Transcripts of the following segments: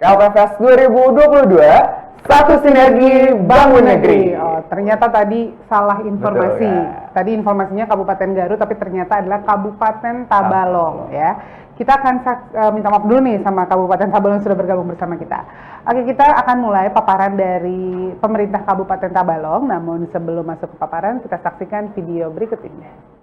KPFS 2022, satu sinergi bangun negeri. Oh, ternyata tadi salah informasi. Betul, ya. Tadi informasinya Kabupaten Garut, tapi ternyata adalah Kabupaten Tabalong, ya. Kita akan minta maaf dulu nih sama Kabupaten Tabalong sudah bergabung bersama kita. Oke, kita akan mulai paparan dari pemerintah Kabupaten Tabalong. Namun sebelum masuk ke paparan, kita saksikan video berikut ini.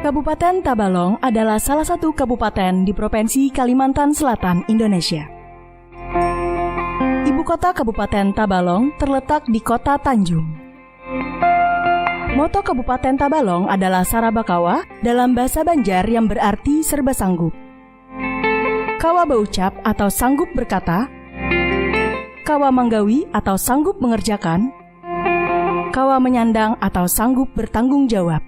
Kabupaten Tabalong adalah salah satu kabupaten di Provinsi Kalimantan Selatan, Indonesia. Ibu kota Kabupaten Tabalong terletak di Kota Tanjung. Moto Kabupaten Tabalong adalah Sarabakawa dalam bahasa Banjar yang berarti serba sanggup. Kawa baucap atau sanggup berkata, Kawa manggawi atau sanggup mengerjakan, Kawa menyandang atau sanggup bertanggung jawab.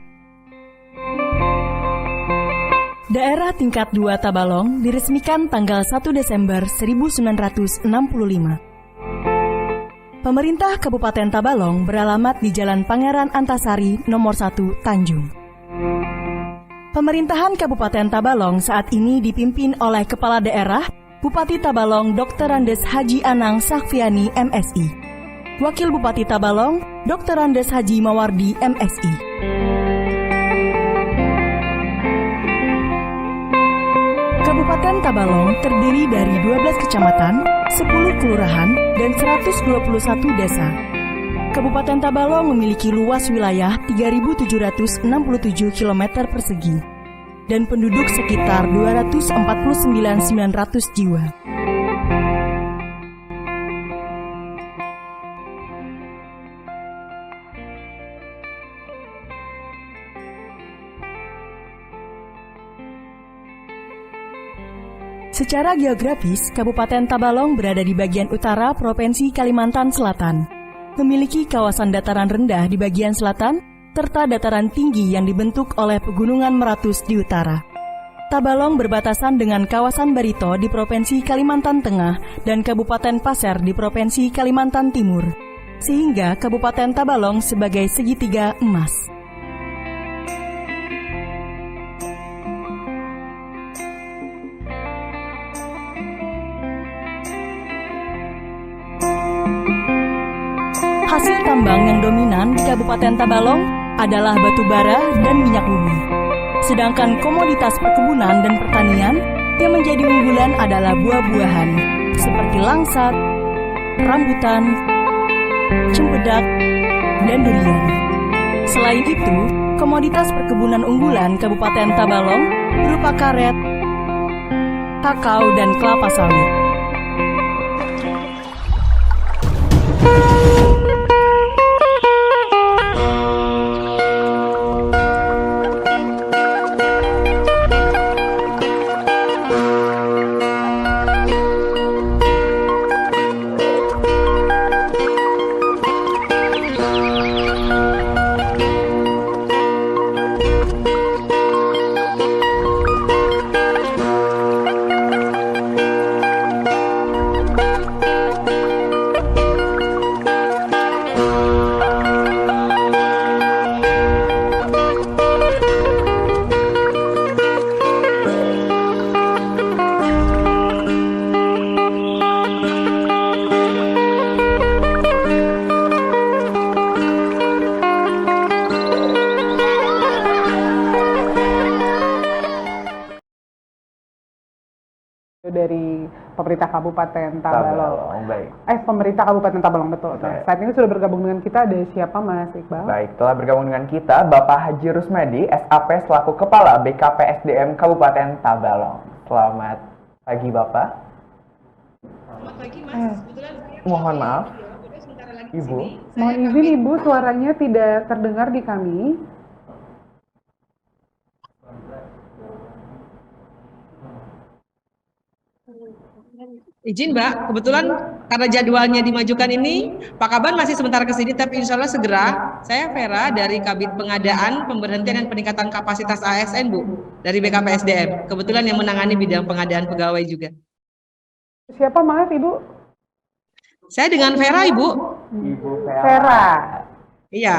Daerah tingkat 2 Tabalong diresmikan tanggal 1 Desember 1965. Pemerintah Kabupaten Tabalong beralamat di Jalan Pangeran Antasari nomor 1 Tanjung. Pemerintahan Kabupaten Tabalong saat ini dipimpin oleh Kepala Daerah Bupati Tabalong Dr. Andes Haji Anang Sakfiani MSI. Wakil Bupati Tabalong Dr. Andes Haji Mawardi MSI. Kabupaten Tabalong terdiri dari 12 kecamatan, 10 kelurahan, dan 121 desa. Kabupaten Tabalong memiliki luas wilayah 3.767 km persegi dan penduduk sekitar 249.900 jiwa. Secara geografis, Kabupaten Tabalong berada di bagian utara Provinsi Kalimantan Selatan. Memiliki kawasan dataran rendah di bagian selatan, serta dataran tinggi yang dibentuk oleh pegunungan Meratus di utara. Tabalong berbatasan dengan kawasan Barito di Provinsi Kalimantan Tengah dan Kabupaten Pasir di Provinsi Kalimantan Timur. Sehingga Kabupaten Tabalong sebagai segitiga emas. Hasil tambang yang dominan di Kabupaten Tabalong adalah batu bara dan minyak bumi. Sedangkan komoditas perkebunan dan pertanian yang menjadi unggulan adalah buah-buahan seperti langsat, rambutan, cempedak, dan durian. Selain itu, komoditas perkebunan unggulan Kabupaten Tabalong berupa karet, kakao, dan kelapa sawit. Dari pemerintah Kabupaten Tabalong. Baik. Pemerintah Kabupaten Tabalong, betul. Oke. Nah, saat ini sudah bergabung dengan kita ada siapa, Mas Iqbal? Baik, telah bergabung dengan kita Bapak Haji Rusmadi, SAP selaku Kepala BKPSDM Kabupaten Tabalong. Selamat pagi, Bapak. Selamat pagi, Mas. Kebetulan Mohon maaf, sebentar lagi Ibu. sini. Mohon izin Ibu, suaranya tidak terdengar di kami. Izin Mbak, kebetulan karena jadwalnya dimajukan ini, Pak Kaban masih sebentar ke sini, tapi insya Allah segera. Saya Vera dari Kabit Pengadaan, Pemberhentian dan Peningkatan Kapasitas ASN, Bu, dari BKPSDM. Kebetulan yang menangani bidang pengadaan pegawai juga. Siapa, maaf Ibu? Saya dengan Vera, Ibu. Ibu Vera. Vera. Iya.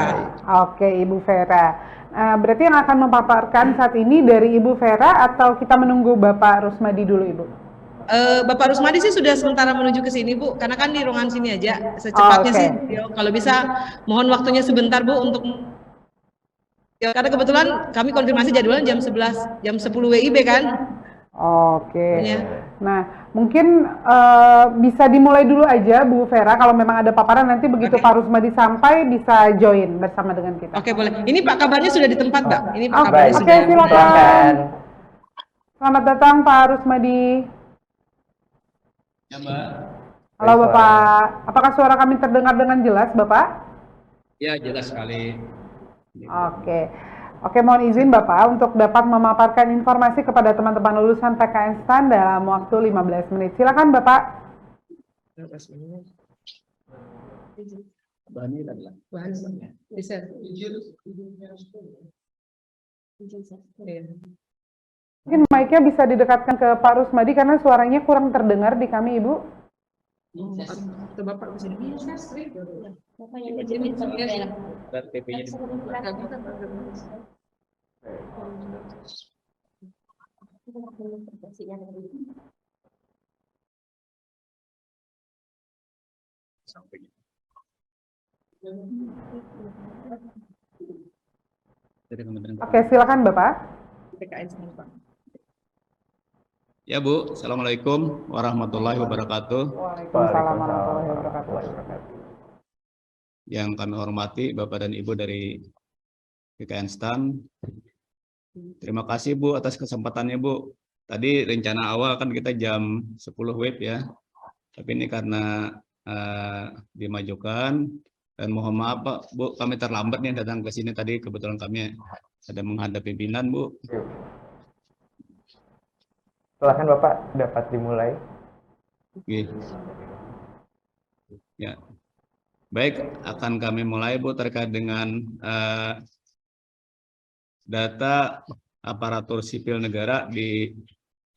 Oke, Ibu Vera. Berarti yang akan memaparkan saat ini dari Ibu Vera atau kita menunggu Bapak Rusmadi dulu, Ibu? Bapak Rusmadi sih sudah sementara menuju ke sini, Bu, karena kan di ruangan sini aja. Secepatnya Oke. sih, kalau bisa mohon waktunya sebentar, Bu, untuk karena kebetulan kami konfirmasi jadwalnya jam 11, jam 10 WIB kan. Oke. Iya. Nah, mungkin bisa dimulai dulu aja Bu Vera, kalau memang ada paparan nanti begitu Pak Rusmadi sampai bisa join bersama dengan kita. Oke, boleh. Ini Pak kabarnya sudah di tempat, Mbak. Ini Pak Oke, kabarnya oke, sudah. silakan. Silakan. Selamat datang Pak Rusmadi. Ya, Mbak. Halo Bapak, apakah suara kami terdengar dengan jelas Bapak? Ya, jelas sekali. Oke, mohon izin Bapak untuk dapat memaparkan informasi kepada teman-teman lulusan PKN STAN dalam waktu 15 menit. Silakan Bapak. Bahannya adalah Bisa. Mungkin mic-nya bisa didekatkan ke Pak Rusmadi karena suaranya kurang terdengar di kami Ibu. Atau Bapak bisa. dan TP-nya di samping. Dari Kementerian Oke, silakan Bapak. PKN sini, Pak. Ya, Bu. Assalamualaikum warahmatullahi wabarakatuh. Waalaikumsalam warahmatullahi wabarakatuh. Yang kami hormati Bapak dan Ibu dari PKN STAN. Terima kasih, Bu, atas kesempatannya, Bu. Tadi rencana awal kan kita jam 10 WIB ya. Tapi ini karena dimajukan. Dan mohon maaf, Pak, Bu, kami terlambat nih datang ke sini tadi. Kebetulan kami ada menghadap pimpinan, Bu. Silakan Bapak, dapat dimulai. Oke. Ya. Baik, akan kami mulai, Bu, terkait dengan data aparatur sipil negara di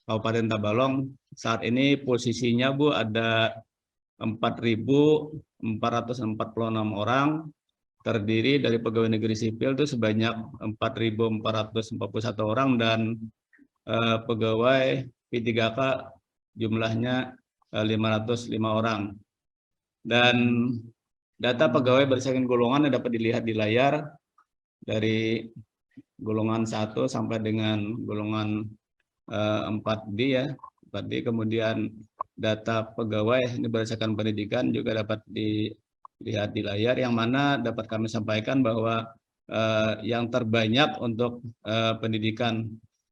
Kabupaten Tabalong. Saat ini posisinya, Bu, ada 4.446 orang, terdiri dari pegawai negeri sipil itu sebanyak 4.441 orang dan pegawai P3K jumlahnya 505 orang. Dan data pegawai berdasarkan golongan yang dapat dilihat di layar dari golongan 1 sampai dengan golongan 4D ya. 4D, kemudian data pegawai ini berdasarkan pendidikan juga dapat dilihat di layar, yang mana dapat kami sampaikan bahwa yang terbanyak untuk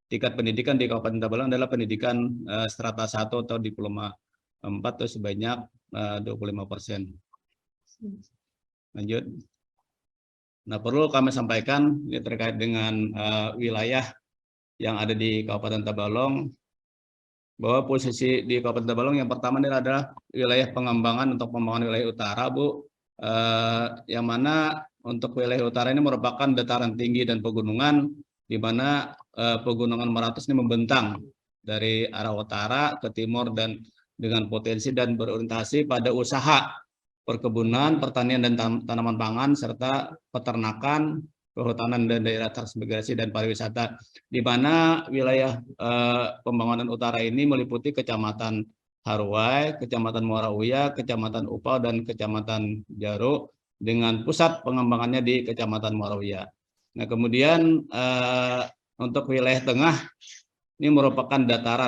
tingkat pendidikan di Kabupaten Tabalong adalah pendidikan strata 1 atau diploma 4 itu sebanyak 25%. Lanjut. Nah, perlu kami sampaikan ini terkait dengan wilayah yang ada di Kabupaten Tabalong, bahwa posisi di Kabupaten Tabalong yang pertama adalah wilayah pengembangan untuk pembangunan wilayah utara, Bu, yang mana untuk wilayah utara ini merupakan dataran tinggi dan pegunungan, di mana pegunungan Meratus ini membentang dari arah utara ke timur dan dengan potensi dan berorientasi pada usaha perkebunan, pertanian dan tanaman pangan, serta peternakan, kehutanan dan daerah transmigrasi dan pariwisata, di mana wilayah pembangunan utara ini meliputi Kecamatan Haruai, Kecamatan Muara Uya, Kecamatan Upau, dan Kecamatan Jaro, dengan pusat pengembangannya di Kecamatan Muara Uya. Nah, kemudian untuk wilayah tengah ini merupakan datar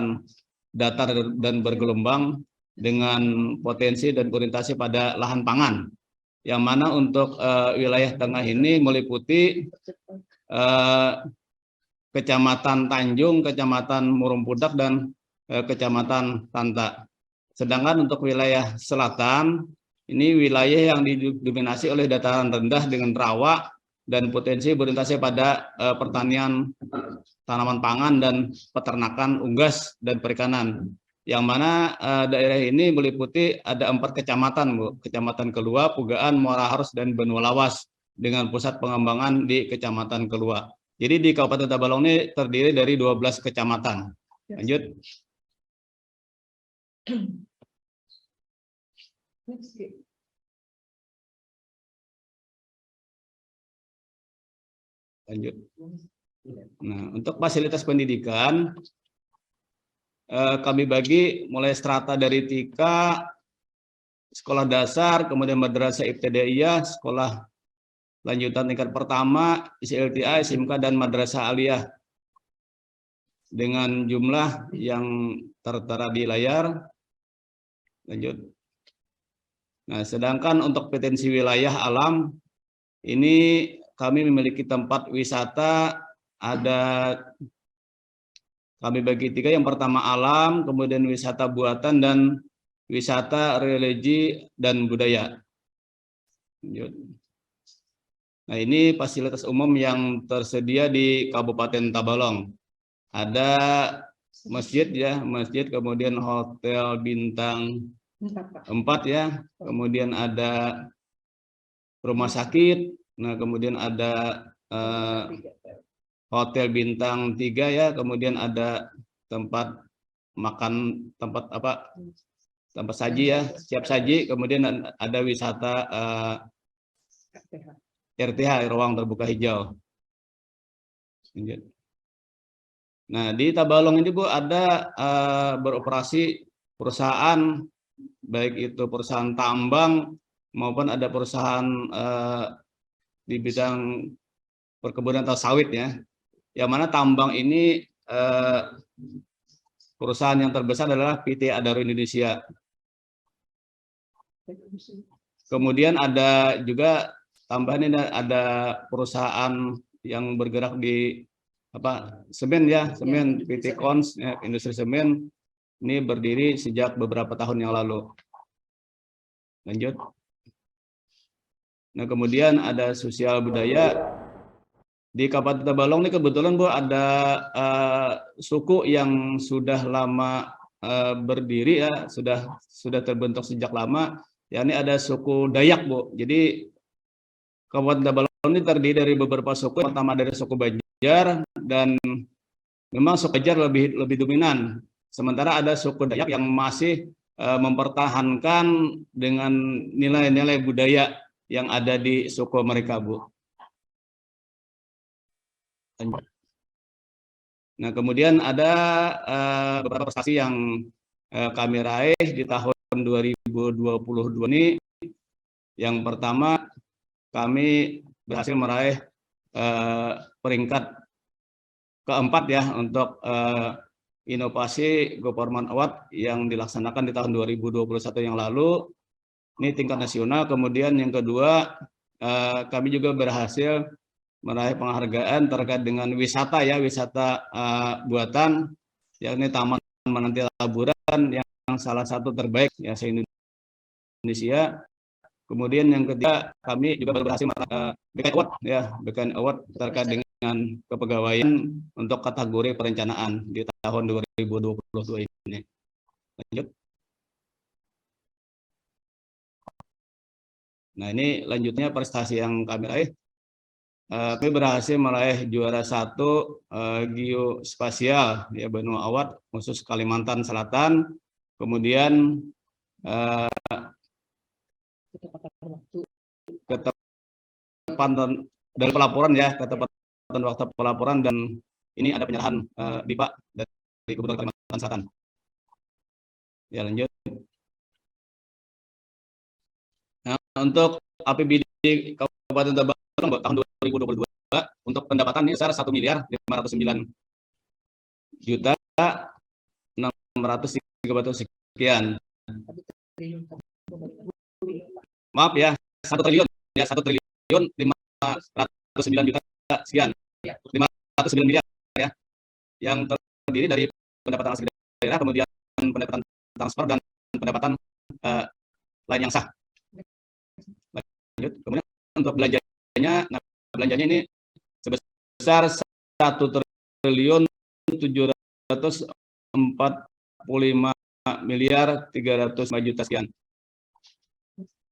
dan bergelombang dengan potensi dan orientasi pada lahan pangan, yang mana untuk wilayah tengah ini meliputi Kecamatan Tanjung, Kecamatan Murumpudak, dan Kecamatan Tanta. Sedangkan untuk wilayah selatan, ini wilayah yang didominasi oleh dataran rendah dengan rawa dan potensi berorientasi pada pertanian tanaman pangan dan peternakan unggas dan perikanan. Yang mana daerah ini meliputi ada 4 kecamatan, Bu. Kecamatan Kelua, Pugaan, Muara Harus, dan Benua Lawas, dengan pusat pengembangan di Kecamatan Kelua. Jadi di Kabupaten Tabalong ini terdiri dari 12 kecamatan. Lanjut. Lanjut. Nah, untuk fasilitas pendidikan kami bagi mulai strata dari TK, sekolah dasar, kemudian madrasah ibtidaiyah, sekolah lanjutan tingkat pertama, ISLTA, SMK, dan madrasah aliyah dengan jumlah yang tertera di layar. Lanjut. Nah, sedangkan untuk potensi wilayah alam ini kami memiliki tempat wisata, ada kami bagi 3. Yang pertama alam, kemudian wisata buatan, dan wisata religi dan budaya. Lanjut. Nah, ini fasilitas umum yang tersedia di Kabupaten Tabalong. Ada masjid ya, masjid, kemudian hotel bintang 4 ya, kemudian ada rumah sakit, nah kemudian ada hotel bintang 3 ya, kemudian ada tempat makan, tempat saji ya, siap saji, kemudian ada wisata RTH, ruang terbuka hijau. Nah, di Tabalong ini Bu ada beroperasi perusahaan, baik itu perusahaan tambang maupun ada perusahaan di bidang perkebunan atau sawit ya. Yang mana tambang ini perusahaan yang terbesar adalah PT Adaro Indonesia. Kemudian ada juga tambahan, ini ada perusahaan yang bergerak di semen ya, semen, PT Kons ya, industri semen ini berdiri sejak beberapa tahun yang lalu. Lanjut. Nah, kemudian ada sosial budaya. Di Kabupaten Tabalong ini kebetulan Bu ada suku yang sudah lama berdiri ya, sudah terbentuk sejak lama. Ya, ini ada suku Dayak Bu. Jadi Kabupaten Tabalong ini terdiri dari beberapa suku. Pertama dari suku Banjar, dan memang suku Banjar lebih dominan. Sementara ada suku Dayak yang masih mempertahankan dengan nilai-nilai budaya yang ada di suku mereka Bu. Nah, kemudian ada beberapa prestasi yang kami raih di tahun 2022 ini. Yang pertama, kami berhasil meraih peringkat keempat ya untuk inovasi Government Award yang dilaksanakan di tahun 2021 yang lalu. Ini tingkat nasional. Kemudian yang kedua, kami juga berhasil meraih penghargaan terkait dengan wisata ya, wisata buatan, yakni Taman Menanti Laburan yang salah satu terbaik ya se-Indonesia. Kemudian yang ketiga, kami juga berhasil meraih BKN Award ya, BKN Award terkait dengan kepegawaian untuk kategori perencanaan di tahun 2022 ini. Lanjut. Nah, ini lanjutnya prestasi yang kami raih. Kami berhasil meraih juara 1 geospasial ya, Benua Award khusus Kalimantan Selatan. Kemudian ketepatan dari pelaporan ya, ketepatan waktu pelaporan, dan ini ada penyerahan BIPA dari Gubernur Kalimantan Selatan. Ya, lanjut. Nah, untuk APBD Kabupaten Tabalong tahun 2022 untuk pendapatan ini sebesar 1.509.630 sekian. Maaf ya, 1 triliun ya, 1.509 juta sekian. 509 miliar ya. Yang terdiri dari pendapatan asli daerah, kemudian pendapatan transfer, dan pendapatan lain yang sah. Lanjut. Kemudian untuk belanjanya, nah belanjanya ini sebesar 1.745.305 juta sekian.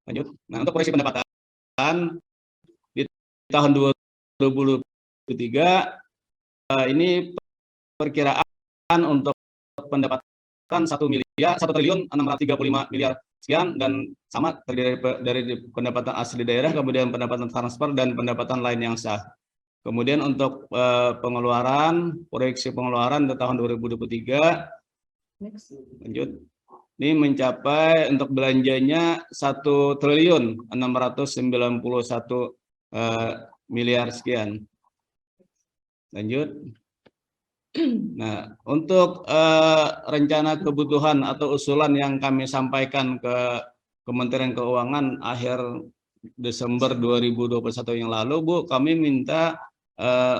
Lanjut. Nah, untuk proyeksi pendapatan di tahun 2023 ini perkiraan untuk pendapatan 1.635 miliar sekian, dan sama terdiri dari pendapatan asli daerah, kemudian pendapatan transfer, dan pendapatan lain yang sah. Kemudian untuk pengeluaran, proyeksi pengeluaran untuk tahun 2023, lanjut. Ini mencapai untuk belanjanya 1.691 miliar sekian. Lanjut. Nah, untuk rencana kebutuhan atau usulan yang kami sampaikan ke Kementerian Keuangan akhir Desember 2021 yang lalu, Bu, kami minta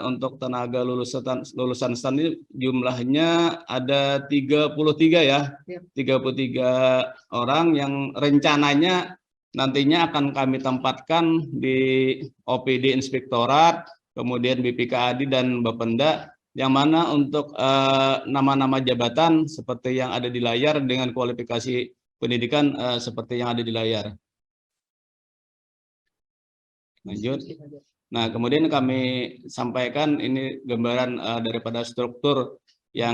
untuk tenaga lulusan STAN ini jumlahnya ada 33 ya, 33 orang yang rencananya nantinya akan kami tempatkan di OPD Inspektorat, kemudian BPKAD dan Bapenda, yang mana untuk nama-nama jabatan seperti yang ada di layar dengan kualifikasi pendidikan seperti yang ada di layar. Lanjut. Nah, kemudian kami sampaikan ini gambaran daripada struktur yang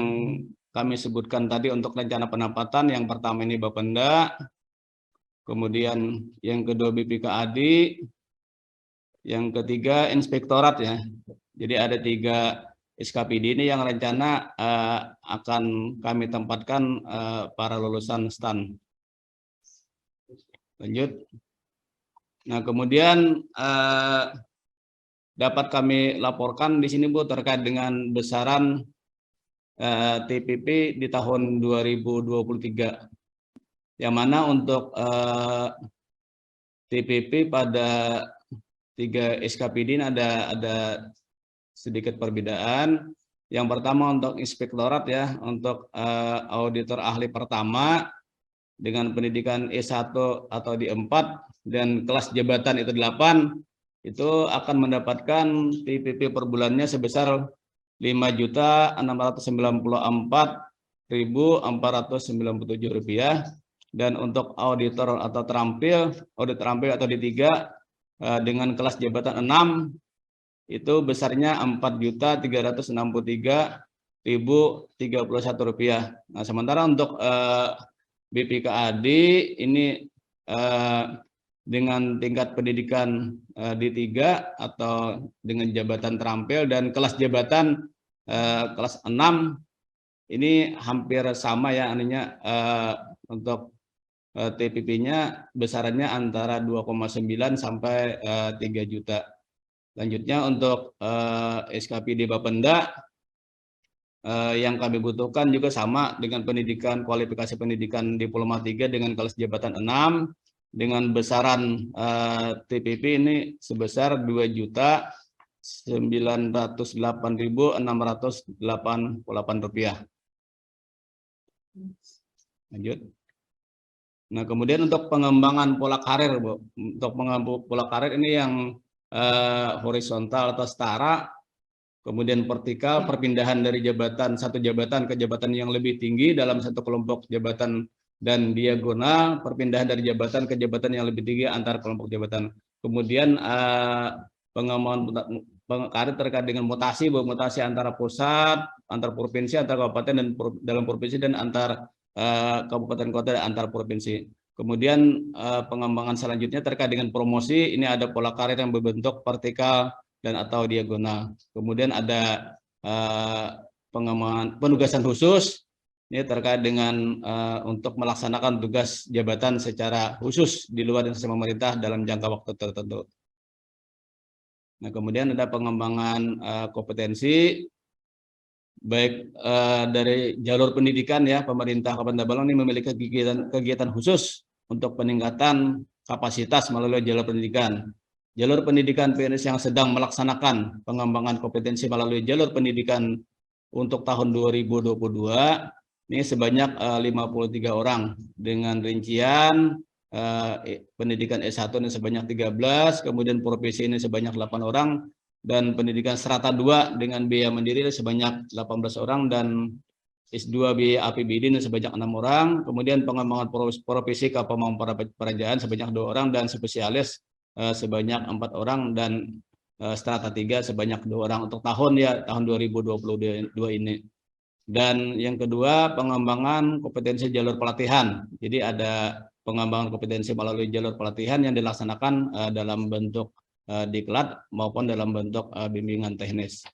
kami sebutkan tadi untuk rencana penempatan. Yang pertama ini Bapenda, kemudian yang kedua BPKAD, yang ketiga Inspektorat ya. Jadi ada 3 SKPD ini yang rencana akan kami tempatkan para lulusan STAN. Lanjut. Nah, kemudian dapat kami laporkan di sini, Bu, terkait dengan besaran TPP di tahun 2023. Yang mana untuk TPP pada 3 SKPD ini ada sedikit perbedaan. Yang pertama untuk Inspektorat ya, untuk auditor ahli pertama dengan pendidikan E1 atau D4 dan kelas jabatan itu 8, itu akan mendapatkan TPP per bulannya sebesar Rp5.694.497. Dan untuk auditor atau audit terampil atau D3 dengan kelas jabatan 6 itu besarnya Rp4.363.031. Nah, sementara untuk BPKAD ini dengan tingkat pendidikan D3 atau dengan jabatan terampil dan kelas jabatan kelas 6 ini hampir sama ya, artinya untuk TPP-nya besarannya antara 2,9 sampai 3 juta. Lanjutnya untuk SKPD Bapenda yang kami butuhkan juga sama dengan pendidikan, kualifikasi pendidikan Diploma 3 dengan kelas jabatan 6 dengan besaran TPP ini sebesar Rp2.908.688. Lanjut. Nah, kemudian untuk pengembangan pola karir, Bu. Untuk pengembangan pola karir ini yang horizontal atau setara, kemudian vertikal, perpindahan dari satu jabatan ke jabatan yang lebih tinggi dalam satu kelompok jabatan, dan diagonal, perpindahan dari jabatan ke jabatan yang lebih tinggi antar kelompok jabatan. Kemudian pengembangan karir terkait dengan mutasi, mutasi antara pusat, antar provinsi, antar kabupaten dan dalam provinsi, dan antar kabupaten kota dan antar provinsi. Kemudian pengembangan selanjutnya terkait dengan promosi, ini ada pola karir yang berbentuk vertikal dan atau diagonal. Kemudian ada pengembangan penugasan khusus, ini terkait dengan untuk melaksanakan tugas jabatan secara khusus di luar instansi pemerintah dalam jangka waktu tertentu. Nah, kemudian ada pengembangan kompetensi, baik dari jalur pendidikan ya, pemerintah Kabupaten Tabalong ini memiliki kegiatan khusus untuk peningkatan kapasitas melalui jalur pendidikan. Jalur pendidikan PNS yang sedang melaksanakan pengembangan kompetensi melalui jalur pendidikan untuk tahun 2022 ini sebanyak 53 orang dengan rincian pendidikan S1 ini sebanyak 13, kemudian profesi ini sebanyak 8 orang, dan pendidikan strata 2 dengan biaya mandiri sebanyak 18 orang, dan S2 biaya APBD ini sebanyak 6 orang, kemudian pengembangan profesi kepemimpinan perajaan sebanyak 2 orang, dan spesialis sebanyak 4 orang, dan strata 3 sebanyak 2 orang untuk tahun 2022 ini. Dan yang kedua, pengembangan kompetensi jalur pelatihan. Jadi ada pengembangan kompetensi melalui jalur pelatihan yang dilaksanakan dalam bentuk diklat maupun dalam bentuk bimbingan teknis.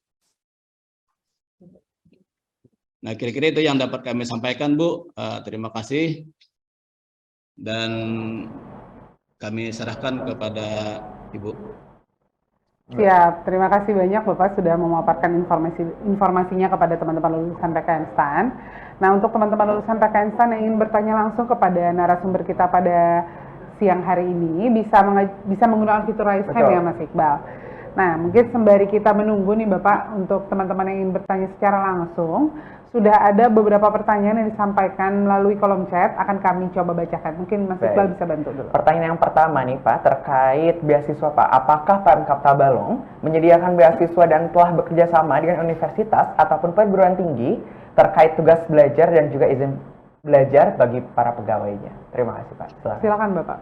Nah, kira-kira itu yang dapat kami sampaikan, Bu. Terima kasih. Dan kami serahkan kepada Ibu. Siap, terima kasih banyak Bapak sudah memaparkan informasinya kepada teman-teman lulusan PKN STAN. Nah, untuk teman-teman lulusan PKN STAN yang ingin bertanya langsung kepada narasumber kita pada siang hari ini, bisa menggunakan fitur raise hand ya Mas Iqbal. Nah, mungkin sembari kita menunggu nih Bapak, untuk teman-teman yang ingin bertanya secara langsung, sudah ada beberapa pertanyaan yang disampaikan melalui kolom chat, akan kami coba bacakan. Mungkin Mas Iqbal bisa bantu dulu. Pertanyaan yang pertama nih Pak, terkait beasiswa Pak. Apakah Pemkab Tabalong menyediakan beasiswa dan telah bekerja sama dengan universitas ataupun perguruan tinggi terkait tugas belajar dan juga izin belajar bagi para pegawainya? Terima kasih Pak. Silakan Bapak.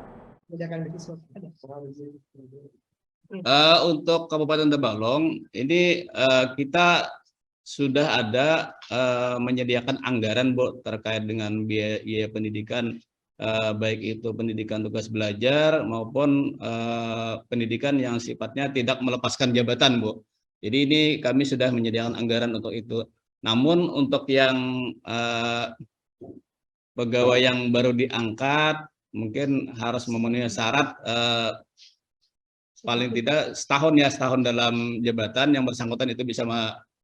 Untuk Kabupaten Tabalong, ini kita sudah ada menyediakan anggaran, Bu, terkait dengan biaya pendidikan, baik itu pendidikan tugas belajar maupun pendidikan yang sifatnya tidak melepaskan jabatan, Bu. Jadi ini kami sudah menyediakan anggaran untuk itu. Namun untuk yang pegawai yang baru diangkat, mungkin harus memenuhi syarat paling tidak setahun dalam jabatan yang bersangkutan itu bisa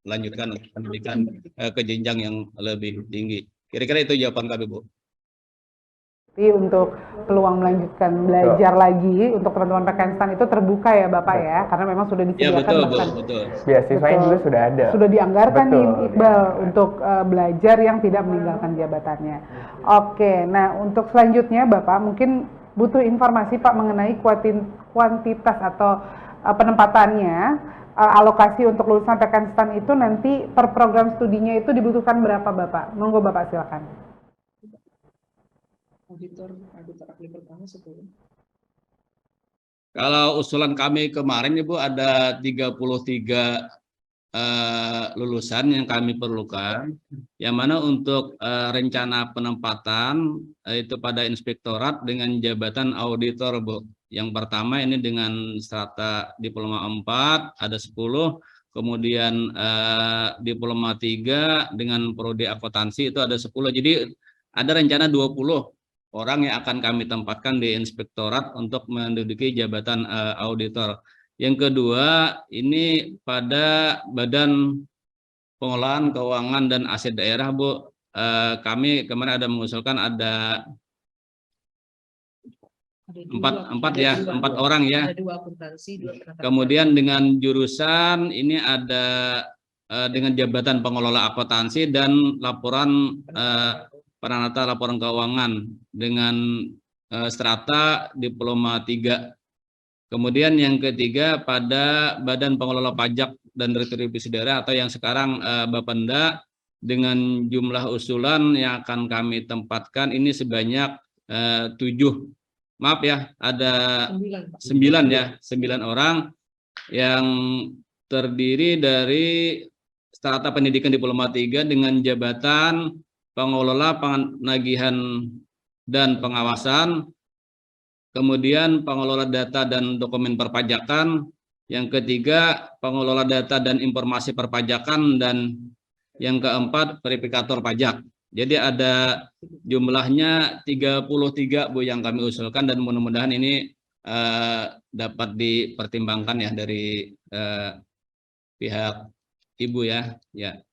melanjutkan pendidikan ke jenjang yang lebih tinggi. Kira-kira itu jawaban kami, Bu. Jadi untuk peluang melanjutkan belajar lagi untuk teman-teman PKN STAN itu terbuka ya Bapak ya, karena memang sudah disediakan. Ya, betul, bahkan betul. Beasiswanya juga sudah ada. Sudah dianggarkan nih Iqbal ya. untuk belajar yang tidak meninggalkan jabatannya. Oke, nah untuk selanjutnya Bapak mungkin butuh informasi Pak mengenai kuantitas atau penempatannya, alokasi untuk lulusan PKN STAN itu nanti per program studinya itu dibutuhkan berapa Bapak? Monggo Bapak silakan. Auditor ahli pertama 10. Kalau usulan kami kemarin, Ibu, ada 33 lulusan yang kami perlukan, yang mana untuk rencana penempatan itu pada inspektorat dengan jabatan auditor, Bu. Yang pertama ini dengan strata diploma 4 ada 10, kemudian diploma 3 dengan prodi akuntansi itu ada 10. Jadi ada rencana 20 orang yang akan kami tempatkan di inspektorat untuk menduduki jabatan auditor. Yang kedua, ini pada Badan Pengelolaan Keuangan dan Aset Daerah, Bu. Kami kemarin ada mengusulkan ada empat orang ya. Ada 2 akuntansi, 2 penata. Kemudian dengan jurusan ini ada dengan jabatan pengelola akuntansi dan laporan penata laporan keuangan dengan strata diploma 3. Kemudian yang ketiga pada Badan Pengelola Pajak dan Retribusi Daerah atau yang sekarang Bapenda, dengan jumlah usulan yang akan kami tempatkan ini sebanyak 7. Maaf ya, ada 9 ya, 9 orang yang terdiri dari strata pendidikan diploma 3 dengan jabatan pengelola penagihan dan pengawasan, kemudian pengelola data dan dokumen perpajakan, yang ketiga pengelola data dan informasi perpajakan, dan yang keempat verifikator pajak. Jadi ada jumlahnya 33, Bu, yang kami usulkan, dan mudah-mudahan ini dapat dipertimbangkan ya dari pihak Ibu ya. Ya.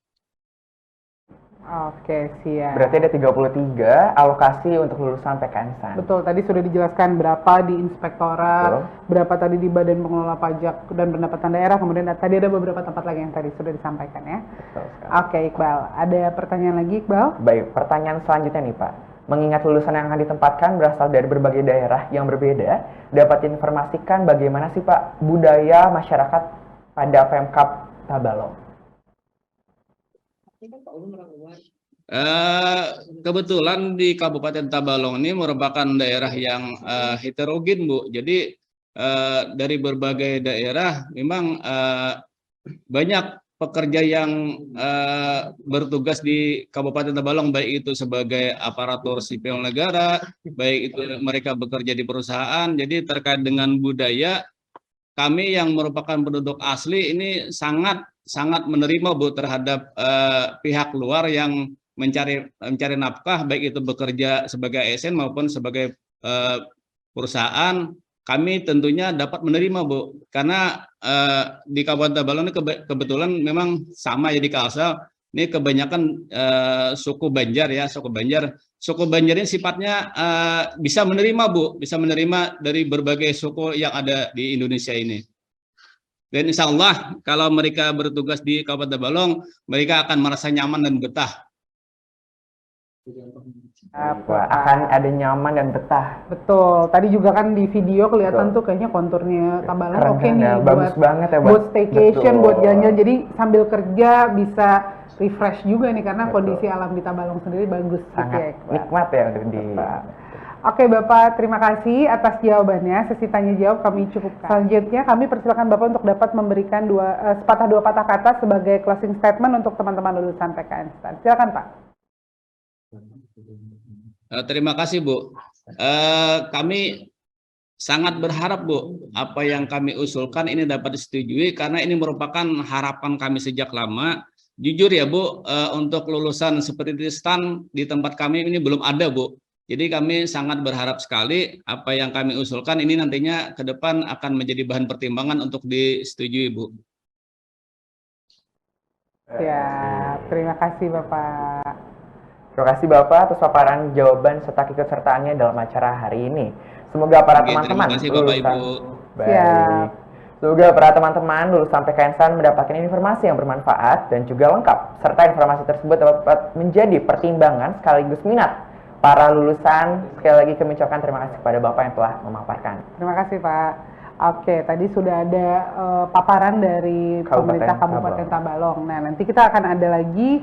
Oke, siap. Berarti ada 33 alokasi untuk lulusan PKN STAN. Betul, tadi sudah dijelaskan berapa di inspektorat, berapa tadi di Badan Pengelola Pajak dan Pendapatan Daerah, kemudian tadi ada beberapa tempat lagi yang tadi sudah disampaikan ya. Betul sekali. Oke, Iqbal. Ada pertanyaan lagi, Iqbal? Baik, pertanyaan selanjutnya nih Pak. Mengingat lulusan yang akan ditempatkan berasal dari berbagai daerah yang berbeda, dapat informasikan bagaimana sih Pak budaya masyarakat pada Pemkab Tabalong? Kebetulan di Kabupaten Tabalong ini merupakan daerah yang heterogen, Bu. Jadi dari berbagai daerah memang banyak pekerja yang bertugas di Kabupaten Tabalong, baik itu sebagai aparatur sipil negara, baik itu mereka bekerja di perusahaan. Jadi terkait dengan budaya kami yang merupakan penduduk asli ini sangat menerima Bu terhadap pihak luar yang mencari nafkah, baik itu bekerja sebagai ASN maupun sebagai perusahaan. Kami tentunya dapat menerima Bu, karena di Kabupaten Tabalong ini kebetulan memang sama ya di Kalsel, ini kebanyakan suku Banjar ya, suku Banjar. Suku Banjar ini sifatnya bisa menerima Bu, bisa menerima dari berbagai suku yang ada di Indonesia ini. Dan insya Allah kalau mereka bertugas di Kabupaten Tabalong, mereka akan merasa nyaman dan betah. Akan ada nyaman dan betah. Betul. Tadi juga kan di video kelihatan tuh kayaknya konturnya Tabalong Keren oke kan nih ya, bagus banget ya buat staycation, Betul. buat jalan-jalan. Jadi sambil kerja bisa refresh juga nih karena Betul. kondisi alam di Tabalong sendiri bagus gitu ya, Sangat Iqbal. nikmat ya untuk di Oke Bapak, terima kasih atas jawabannya. Sesi tanya jawab kami cukupkan. Selanjutnya kami persilakan Bapak untuk dapat memberikan dua patah kata sebagai closing statement untuk teman-teman lulusan PKN STAN. Silakan Pak. Terima kasih Bu. Kami sangat berharap Bu, apa yang kami usulkan ini dapat disetujui karena ini merupakan harapan kami sejak lama. Jujur ya Bu, untuk lulusan seperti STAN di tempat kami ini belum ada Bu. Jadi kami sangat berharap sekali apa yang kami usulkan ini nantinya ke depan akan menjadi bahan pertimbangan untuk disetujui Bu. Ya, terima kasih Bapak. Terima kasih Bapak atas paparan jawaban serta keikutsertaannya dalam acara hari ini. Semoga para Oke, teman-teman terima kasih Bapak Ibu. Baik. Siap. Semoga para teman-teman lulusan PKN STAN mendapatkan informasi yang bermanfaat dan juga lengkap, serta informasi tersebut dapat menjadi pertimbangan sekaligus minat para lulusan. Sekali lagi kami ucapkan terima kasih kepada Bapak yang telah memaparkan. Terima kasih Pak. Oke, tadi sudah ada paparan dari pemerintah Kabupaten Tabalong. Nah, nanti kita akan ada lagi,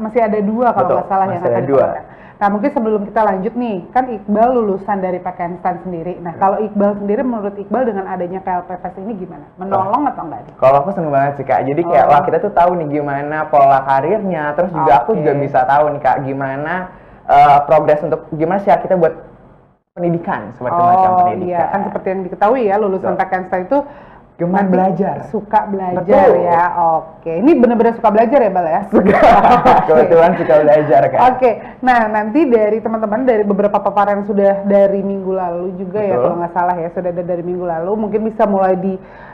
masih ada dua kalau nggak salah yang akan disampaikan. Nah, mungkin sebelum kita lanjut nih, kan Iqbal lulusan dari PKN STAN sendiri. Nah, kalau Iqbal sendiri, menurut Iqbal dengan adanya KLPFS ini gimana? Menolong atau enggak nih? Kalau aku seneng banget sih Kak, jadi kayak wah kita tuh tahu nih gimana pola karirnya, terus juga aku juga bisa tahu nih Kak gimana progres untuk gimana sih kita buat pendidikan seperti macam pendidikan. Iya, kan seperti yang diketahui ya, lulusan PKN STAN itu gemar belajar, suka belajar. Betul. Ya. Oke, ini benar-benar suka belajar ya Bal ya? Suka. Kebetulan suka belajar kan. Oke, nah nanti dari teman-teman dari beberapa paparan sudah dari minggu lalu juga ya kalau nggak salah ya, sudah ada dari minggu lalu, mungkin bisa mulai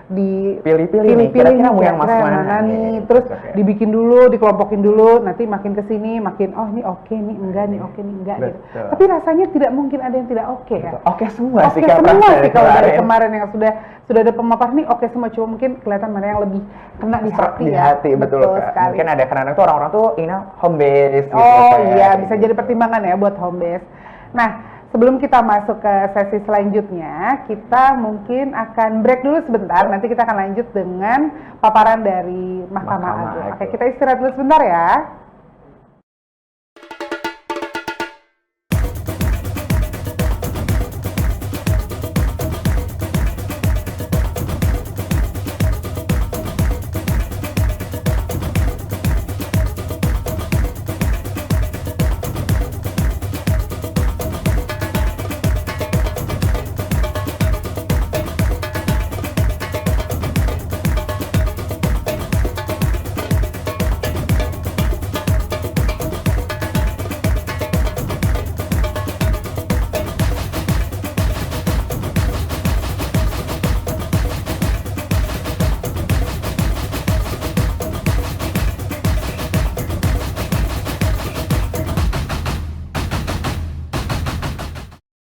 pilih-pilih kira-kira mau yang masuk mana nih, terus dibikin dulu, dikelompokin dulu, nanti makin kesini makin oh ini oke nih enggak nih, oke nih enggak gitu. Tapi rasanya tidak mungkin ada yang tidak oke ya. Oke semua sih kalau dari kemarin yang sudah ada pemaparan nih oke semua, cuma mungkin kelihatan mana yang lebih kena di hati di ya. hati betul Kak. Mungkin ada kadang-kadang tuh orang-orang tuh home base gitu. Oh iya, bisa jadi pertimbangan ya buat home base. Nah, sebelum kita masuk ke sesi selanjutnya, kita mungkin akan break dulu sebentar. Nanti kita akan lanjut dengan paparan dari Mahkamah Agung. Oke, kita istirahat dulu sebentar ya.